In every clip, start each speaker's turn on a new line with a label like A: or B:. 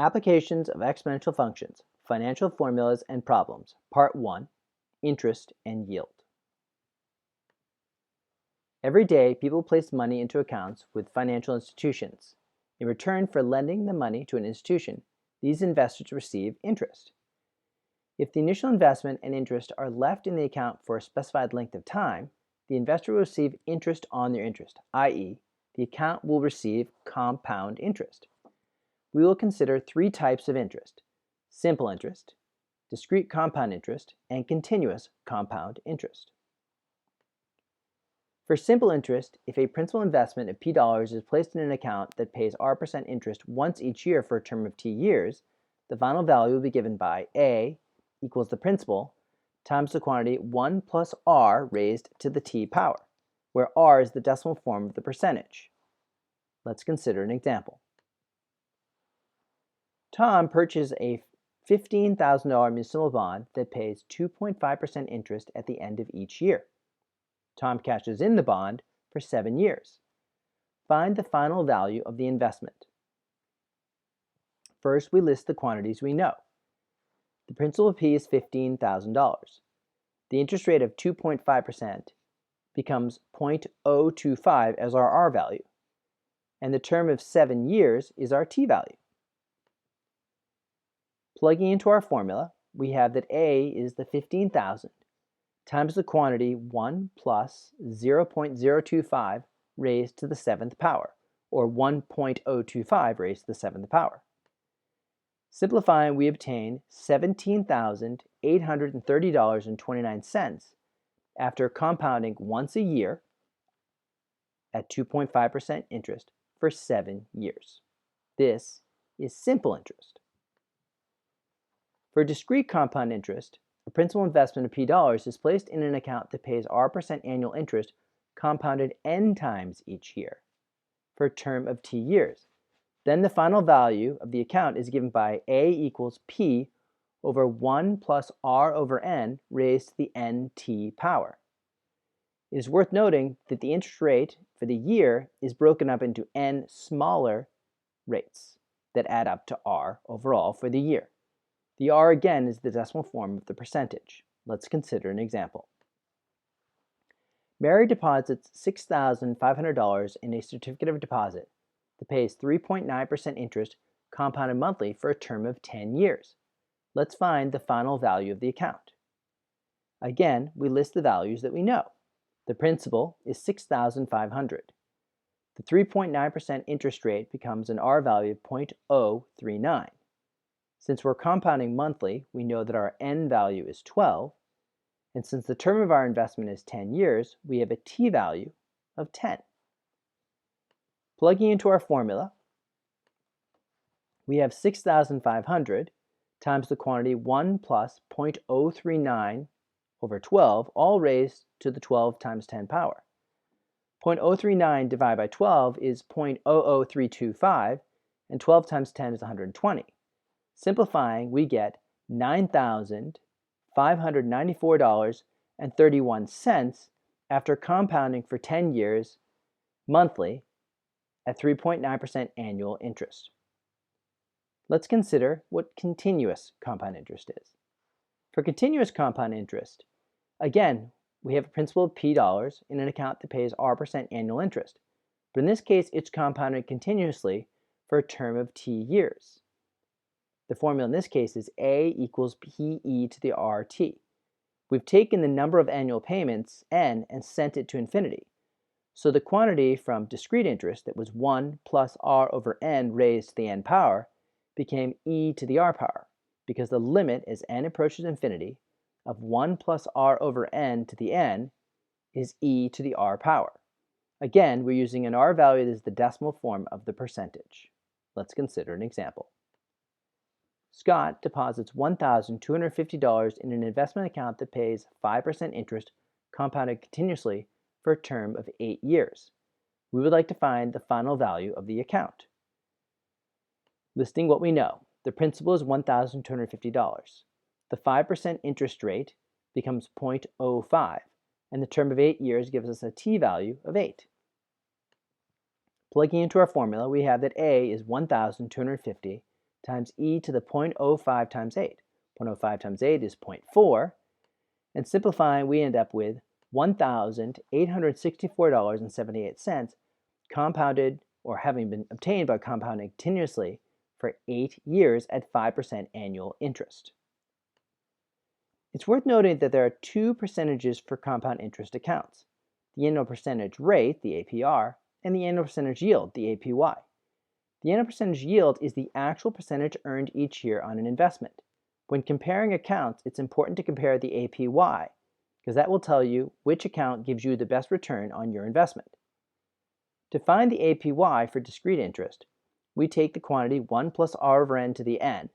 A: Applications of exponential functions, financial formulas and problems, Part 1, Interest and Yield. Every day, people place money into accounts with financial institutions. In return for lending the money to an institution, these investors receive interest. If the initial investment and interest are left in the account for a specified length of time, the investor will receive interest on their interest, i.e., the account will receive compound interest. We will consider three types of interest: simple interest, discrete compound interest, and continuous compound interest. For simple interest, if a principal investment of P dollars is placed in an account that pays R% interest once each year for a term of T years, the final value will be given by A equals the principal times the quantity 1 plus R raised to the T power, where R is the decimal form of the percentage. Let's consider an example. Tom purchased a $15,000 municipal bond that pays 2.5% interest at the end of each year. Tom cashes in the bond for 7 years. Find the final value of the investment. First, we list the quantities we know. The principal P is $15,000. The interest rate of 2.5% becomes 0.025 as our R value, and the term of 7 years is our T value. Plugging into our formula, we have that A is the 15,000 times the quantity 1 plus 0.025 raised to the 7th power, or 1.025 raised to the 7th power. Simplifying, we obtain $17,830.29 after compounding once a year at 2.5% interest for 7 years. This is simple interest. For discrete compound interest, a principal investment of P dollars is placed in an account that pays R% annual interest compounded N times each year for a term of T years. Then the final value of the account is given by A equals P over 1 plus R over N raised to the NT power. It is worth noting that the interest rate for the year is broken up into N smaller rates that add up to R overall for the year. The R again is the decimal form of the percentage. Let's consider an example. Mary deposits $6,500 in a certificate of deposit that pays 3.9% interest compounded monthly for a term of 10 years. Let's find the final value of the account. Again, we list the values that we know. The principal is $6,500. The 3.9% interest rate becomes an R value of 0.039. Since we're compounding monthly, we know that our N value is 12, and since the term of our investment is 10 years, we have a T value of 10. Plugging into our formula, we have 6,500 times the quantity 1 plus 0.039 over 12, all raised to the 12 times 10 power. 0.039 divided by 12 is 0.00325, and 12 times 10 is 120. Simplifying, we get $9,594.31 after compounding for 10 years monthly at 3.9% annual interest. Let's consider what continuous compound interest is. For continuous compound interest, again, we have a principal of P dollars in an account that pays R% annual interest, but in this case, it's compounded continuously for a term of T years. The formula in this case is A equals PE to the RT. We've taken the number of annual payments, N, and sent it to infinity. So the quantity from discrete interest that was 1 plus R over N raised to the N power became E to the R power, because the limit as N approaches infinity of 1 plus R over N to the N is E to the R power. Again, we're using an R value that is the decimal form of the percentage. Let's consider an example. Scott deposits $1,250 in an investment account that pays 5% interest compounded continuously for a term of 8 years. We would like to find the final value of the account. Listing what we know. The principal is $1,250. The 5% interest rate becomes 0.05, and the term of 8 years gives us a T value of 8. Plugging into our formula, we have that A is $1,250 times e to the 0.05 times 8. 0.05 times 8 is 0.4. And simplifying, we end up with $1,864.78 compounded or having been obtained by compounding continuously for 8 years at 5% annual interest. It's worth noting that there are two percentages for compound interest accounts: the annual percentage rate, the APR, and the annual percentage yield, the APY. The annual percentage yield is the actual percentage earned each year on an investment. When comparing accounts, it's important to compare the APY, because that will tell you which account gives you the best return on your investment. To find the APY for discrete interest, we take the quantity 1 plus r over n to the n,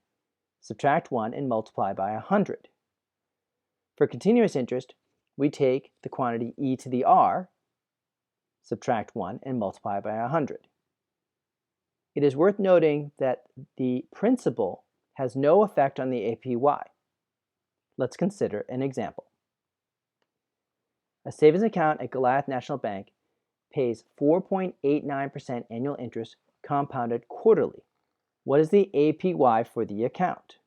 A: subtract 1, and multiply by 100. For continuous interest, we take the quantity e to the r, subtract 1, and multiply by 100. It is worth noting that the principal has no effect on the APY. Let's consider an example. A savings account at Goliath National Bank pays 4.89% annual interest compounded quarterly. What is the APY for the account?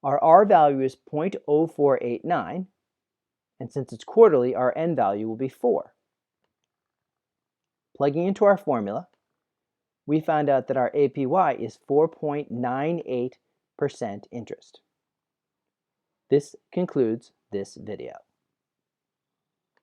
A: Our R value is 0.0489, and since it's quarterly, our N value will be 4. Plugging into our formula, we found out that our APY is 4.98% interest. This concludes this video.